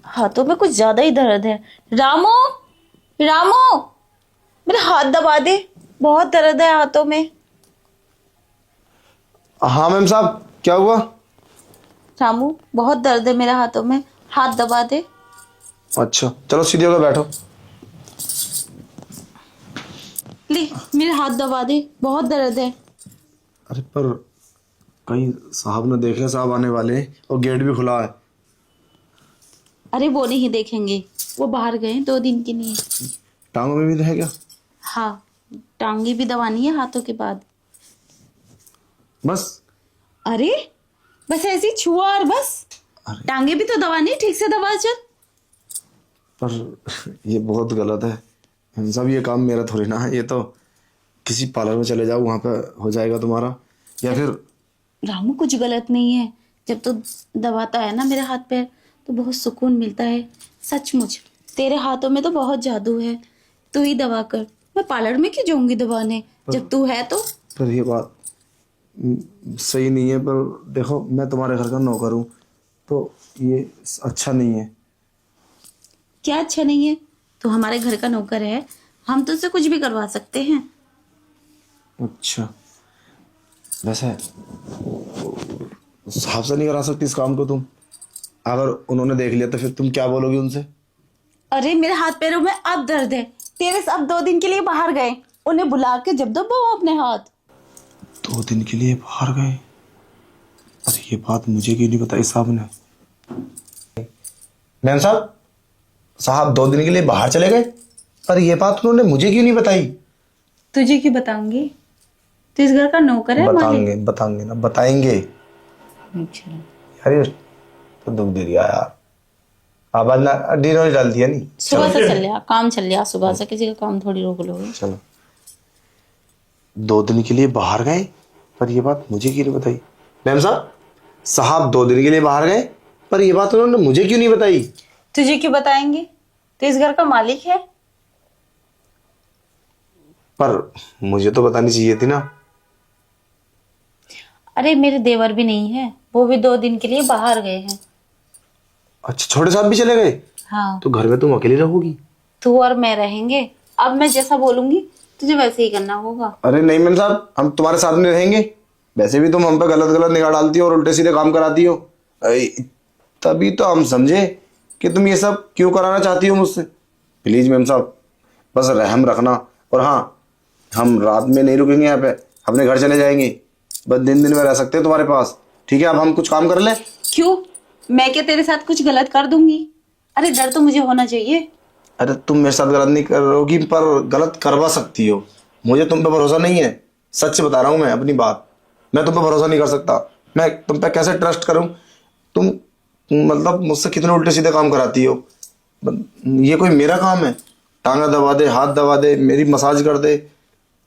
हाथों में कुछ ज्यादा ही दर्द है। रामू, रामू, मेरे हाथ दबा दे, बहुत दर्द है हाथों में। हाँ मैम साहब, क्या हुआ? रामू, बहुत दर्द है मेरे हाथों में, हाथ दबा दे। अच्छा चलो सीधे होकर बैठो। ले, मेरे हाथ दबा दे, बहुत दर्द है। अरे पर कहीं साहब ने देख लिया, साहब आने वाले हैं और गेट भी खुला है। अरे वो नहीं देखेंगे, वो बाहर गए 2 दिन के लिए। टांगों में भी तो है क्या? हाँ, टांगे भी दबानी है हाथों के बाद। बस? अरे बस ऐसे ही छुआ और बस। अरे टांगे भी तो दबानी है, ठीक से दबा चल। पर ये बहुत गलत है मैम साहब, ये काम मेरा थोड़ी ना है। ये तो किसी पार्लर में चले जाओ, वहां पे हो जाएगा तुम्हारा। या फिर रामू, कुछ गलत नहीं है। जब तो दबाता है ना मेरे हाथ पैर, तो बहुत सुकून मिलता है। सचमुच तेरे हाथों में तो बहुत जादू है। तू ही दबा कर, मैं पार्लर में क्यों जाऊंगी दबाने जब तू है तो। पर ये बात सही नहीं है। पर देखो, मैं तुम्हारे घर का नौकर हूँ, तो ये अच्छा नहीं है। क्या अच्छा नहीं है? तू हमारे घर का नौकर है, हम तुझसे कुछ भी करवा सकते हैं। अच्छा, वैसे साहब से नहीं करा सकती इस काम को तुम? अगर उन्होंने देख लिया तो फिर तुम क्या बोलोगी उनसे? अरे मेरे हाथ पैरों में अब दर्द है। तेरे साहब 2 दिन के लिए बाहर गए, उन्हें बुला के जब दबाओ अपने हाथ। 2 दिन के लिए बाहर गए? अरे ये बात मुझे क्यों नहीं बताई साहब ने? मैम साहब, साहब 2 दिन के लिए बाहर चले गए, पर ये बात उन्होंने मुझे क्यों नहीं बताई? तुझे क्यों बताऊंगी? तू इस घर का नौकर है, बताएंगे बताएंगे ना, बताएंगे। अच्छा। यार ये तो दुख दे दिया यार। आवाज ना डिनर डाल दिया नहीं। सुबह से चल लिया, काम चल लिया सुबह से, किसी का काम थोड़ी रोक लोगे। चलो, 2 दिन के लिए बाहर गए, पर ये बात मुझे क्यों नहीं बताई? मैम साहब, साहब 2 दिन के लिए बाहर गए, पर ये बात उन्होंने मुझे क्यों नहीं बताई? तुझे क्यों बताएंगे? तू इस घर का मालिक है। पर मुझे तो बतानी चाहिए थी ना। अरे मेरे देवर भी नहीं है, वो भी 2 दिन के लिए बाहर गए हैं। अच्छा, छोटे साहब भी चले गए? हाँ, तो घर में तुम अकेली रहोगी? तू और मैं रहेंगे। अब मैं जैसा बोलूंगी तुझे वैसे ही करना होगा। अरे नहीं मैम साहब, हम तुम्हारे साथ में रहेंगे। वैसे भी तुम हम पे गलत गलत निगाह डालती हो और उल्टे सीधे काम कराती हो। तभी तो हम समझे कि तुम ये सब क्यों कराना चाहती हो मुझसे। प्लीज मैम साहब, बस रहम रखना। और हाँ, हम रात में नहीं रुकेंगे यहाँ पे, अपने घर चले जाएंगे। बस दिन दिन में रह सकते हैं तुम्हारे पास, ठीक है? अब हम कुछ काम कर लें। क्यों? मैं क्या तेरे साथ कुछ गलत कर दूंगी? अरे डर तो मुझे होना चाहिए। अरे तुम मेरे साथ गलत नहीं करोगी, पर गलत करवा सकती हो। मुझे तुम पे भरोसा नहीं है, सच बता रहा हूँ मैं अपनी बात। मैं तुम पे भरोसा नहीं कर सकता। मैं तुम पे कैसे ट्रस्ट करूँ? तुम मतलब मुझसे कितने उल्टे सीधे काम कराती हो। ये कोई मेरा काम है? टांगा दबा दे, हाथ दबा दे, मेरी मसाज कर दे,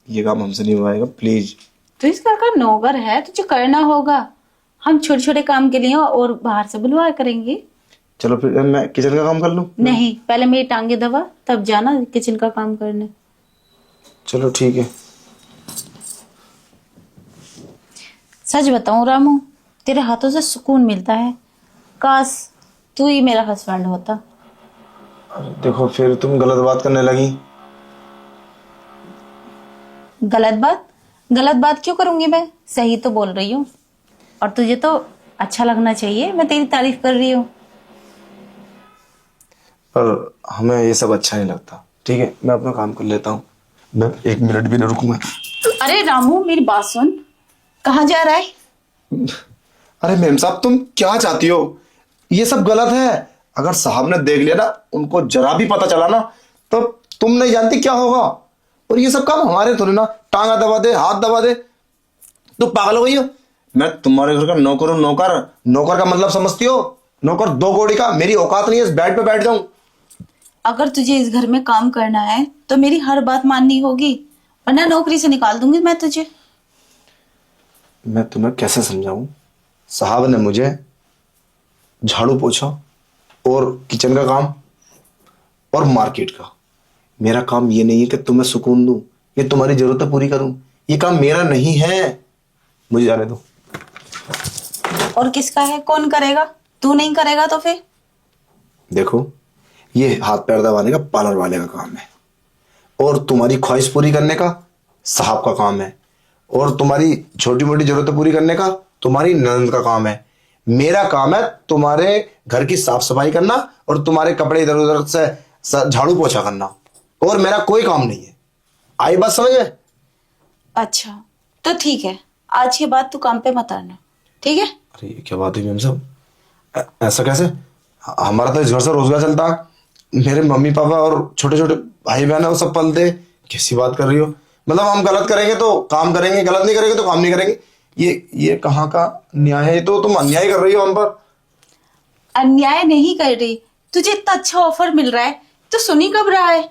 ये काम हमसे नहीं होएगा प्लीज। तो इस घर का नौकर है, तुझे करना होगा। हम छोटे छोटे काम के लिए और बाहर से बुलवा करेंगे। चलो फिर मैं किचन का काम कर लूँ? नहीं, पहले मेरी टांगे दबा, तब जाना किचन का काम करने। चलो ठीक है। सच बताऊं रामू, तेरे हाथों से सुकून मिलता है। काश तू ही मेरा हस्बैंड होता। देखो फिर तुम गलत बात करने लगी। गलत बात? गलत बात क्यों करूंगी मैं? सही तो बोल रही हूँ। और तुझे तो अच्छा लगना चाहिए, मैं तेरी तारीफ कर रही हूँ। पर हमें ये सब अच्छा नहीं लगता। ठीक है, मैं अपना काम कर लेता हूँ। मैं 1 मिनट भी नहीं रुकूंगा। अरे रामू, मेरी बात सुन। कहाँ जा रहा है? अरे मैम साहब, तुम क्या चाहती हो? ये सब गलत है। अगर साहब ने देख लिया ना, उनको जरा भी पता चला ना, तो तुम नहीं जानती क्या होगा। और ये सब काम हमारे थोड़ी ना। टांगा दबा दे, हाथ दबा दे, तो पागल हो गई हो? मैं तुम्हारे घर का नौकर हूं। नौकर, नौकर का मतलब समझती हो? नौकर 2 कौड़ी का। मेरी औकात नहीं है इस बेड पे बैठ जाऊं। अगर तुझे इस घर में काम करना है तो मेरी हर बात माननी होगी, वरना नौकरी से निकाल दूंगी मैं तुझे। मैं तुम्हें कैसे समझाऊं? साहब ने मुझे झाड़ू पोछा और किचन का काम और मार्केट का। मेरा काम ये नहीं है कि तुम्हें सुकून दूं, ये तुम्हारी जरूरतें पूरी करूं। ये काम मेरा नहीं है, मुझे जाने दो। और किसका है? कौन करेगा? तू नहीं करेगा तो फिर? देखो, ये हाथ पैर दबाने का पार्लर वाले का काम है, और तुम्हारी ख्वाहिश पूरी करने का साहब का काम है, और तुम्हारी छोटी मोटी जरूरतें पूरी करने का तुम्हारी ननद का काम है। मेरा काम है तुम्हारे घर की साफ सफाई करना और तुम्हारे कपड़े इधर उधर से झाड़ू पोछा करना, और मेरा कोई काम नहीं है। आई बात समझ में? अच्छा तो ठीक है, आज के बाद तू काम पे मत आना, ठीक है? अरे ये क्या बात है मैम साहब, ऐसा कैसे? हमारा तो इस घर से रोजगार चलता है, मेरे मम्मी पापा और छोटे छोटे भाई बहन है वो सब पलते हैं। कैसी बात कर रही हो? मतलब हम गलत करेंगे तो काम करेंगे, गलत नहीं करेंगे तो काम नहीं करेंगे? ये कहाँ का न्याय है? तो तुम अन्याय कर रही हो हम पर। अन्याय नहीं कर रही, तुझे इतना अच्छा ऑफर मिल रहा है तो सुनी कब रहा है?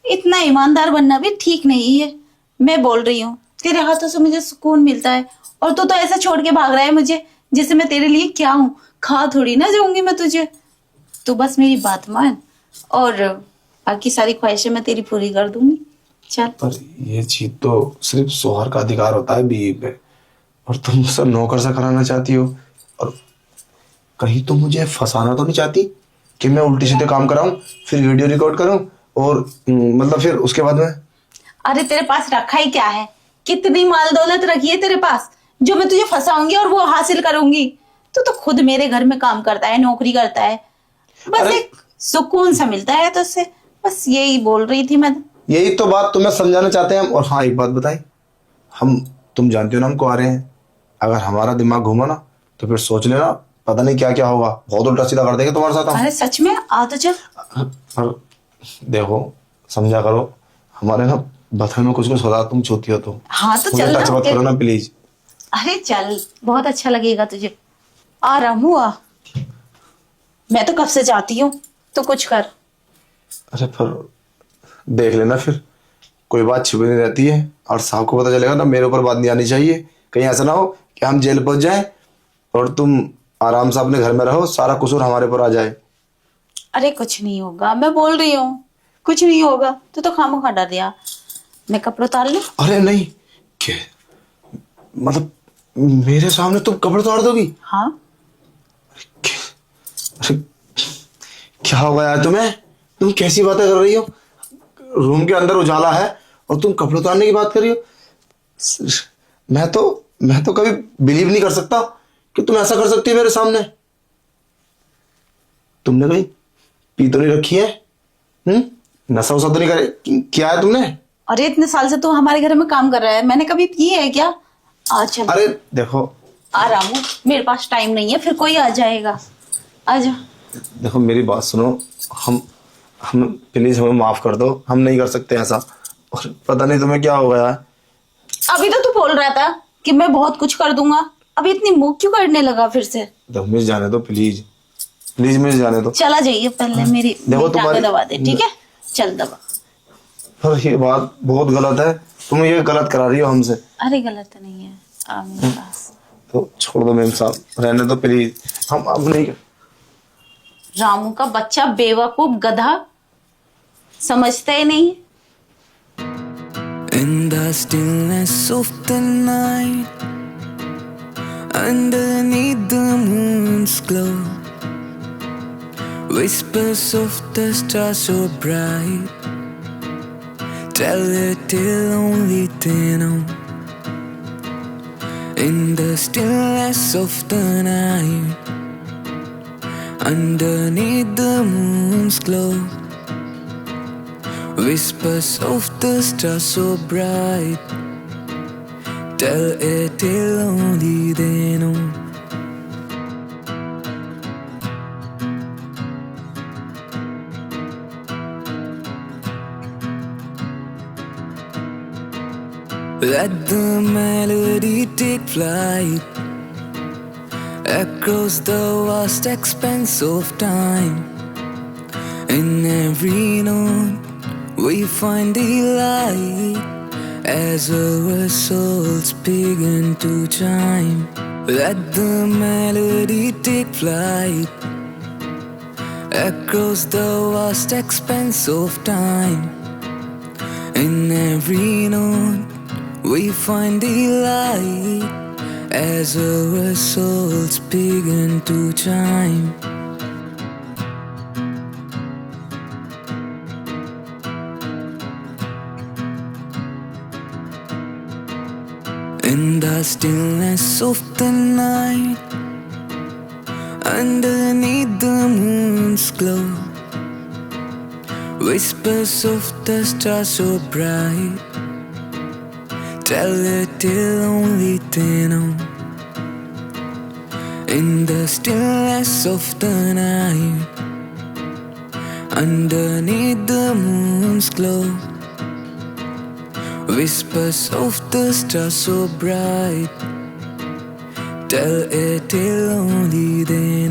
इतना ईमानदार बनना भी ठीक नहीं है। मैं बोल रही हूँ, तेरे हाथों से मुझे सुकून मिलता है, और तू तो ऐसा छोड़ के भाग रहा है मुझे जैसे मैं तेरे लिए क्या हूँ। खा थोड़ी ना जाऊंगी मैं तुझे। तू बस मेरी बात मान, और बाकी सारी ख्वाहिशें मैं तेरी पूरी कर दूंगी। चल। पर ये चीज तो सिर्फ सोहर का अधिकार होता है बीवी पे, और तुम मुझसे नौकर सा कराना चाहती हो। और कहीं तुम मुझे फंसाना तो नहीं चाहती कि मैं उल्टे सीधे काम कराऊं, फिर वीडियो रिकॉर्ड करूं, और मतलब फिर उसके बाद में। अरे तेरे पास रखा ही क्या है? कितनी माल दौलत रखी है तेरे पास जो मैं तुझे फंसाऊंगी और वो हासिल करूंगी? तू तो खुद मेरे घर में काम करता है, नौकरी करता है, बस अरे एक सुकून सा मिलता है तुझसे। बस यही बोल रही थी मैं। यही तो बात तुम्हें समझाना चाहते हैं हम। और हाँ, एक बात बताई, तुम जानते हो ना हम कुंवारे हैं, अगर हमारा दिमाग घूमा ना तो फिर सोच लेना पता नहीं क्या क्या होगा, बहुत उल्टा सीधा कर देंगे तुम्हारे साथ हम। अरे सच में आ तो चल। पर देखो, समझा करो, हमारे ना बथन में कुछ कुछ होता, तुम छूती हो तो हाँ तो मुझे चल टच मत ना। करो ना प्लीज। अरे चल, बहुत अच्छा लगेगा तुझे। आ रामू आ, मैं तो कब से चाहती हूँ तो कुछ कर। अरे पर देख लेना, फिर कोई बात छिपी नहीं रहती है, और साहब को पता चलेगा ना, मेरे ऊपर बात नहीं आनी चाहिए। कहीं ऐसा ना हो कि हम जेल पहुंच जाएं और तुम आराम से अपने घर में रहो, सारा कसूर हमारे पर आ जाए। अरे कुछ नहीं होगा, मैं बोल रही हूँ कुछ नहीं होगा। तू तो खामोखा डर गया। मैं कपड़े उतार लूं? अरे नहीं, क्या मतलब मेरे सामने तुम कपड़े उतार दोगी? हाँ। अरे क्या हो गया यार तुम्हें? तुम कैसी बातें कर रही हो? रूम के अंदर उजाला है और तुम कपड़े उतारने की बात कर रही हो? मैं तो कभी बिलीव नहीं कर सकता कि तुम ऐसा कर सकती हो मेरे सामने। तुमने कहीं पी तो नहीं रखी है? नशा वसा तो नहीं करे? क्या है तुमने? अरे इतने साल से तू हमारे घर में काम कर रहा है, मैंने कभी पी है क्या? आ चल। अरे देखो, आ रामू, मेरे पास टाइम नहीं है, फिर कोई आ जाएगा। आजा। देखो मेरी बात सुनो, हम प्लीज हमें माफ कर दो, हम नहीं कर सकते ऐसा। और पता नहीं तुम्हें क्या हो गया है। अभी तो तू बोल रहा था कि मैं बहुत कुछ कर दूंगा, अभी इतनी मुंह क्यों करने लगा फिर से? देखो मिस जाने दो प्लीज, प्लीज मिस जाने दो। चला जाइए, पहले मेरी देखो टांगें तुम्हारी दबा दे, ठीक है? चल दबा। पर ये बात बहुत गलत है, तुम ये गलत करा रही हो हमसे। अरे गलत नहीं है, आ मेरे पास। तो छोड़ दो मेम साहब, रहने दो प्लीज, हम अब नहीं। रामू का बच्चा बेवकूफ गधा, समझता ही नहीं। In the stillness of the night, underneath the moon's glow, whispers of the stars so bright, tell a tale only they know. In the stillness of the night, underneath the moon's glow, whispers of the stars so bright, tell a tale only they know. Let the melody take flight across the vast expanse of time. In every note we find delight as our souls begin to chime. Let the melody take flight across the vast expanse of time. In every note we find delight as our souls begin to chime. In the stillness of the night, underneath the moon's glow, whispers of the stars so bright, tell it till only they know. In the stillness of the night, underneath the moon's glow, whispers of the stars so bright, tell it till only they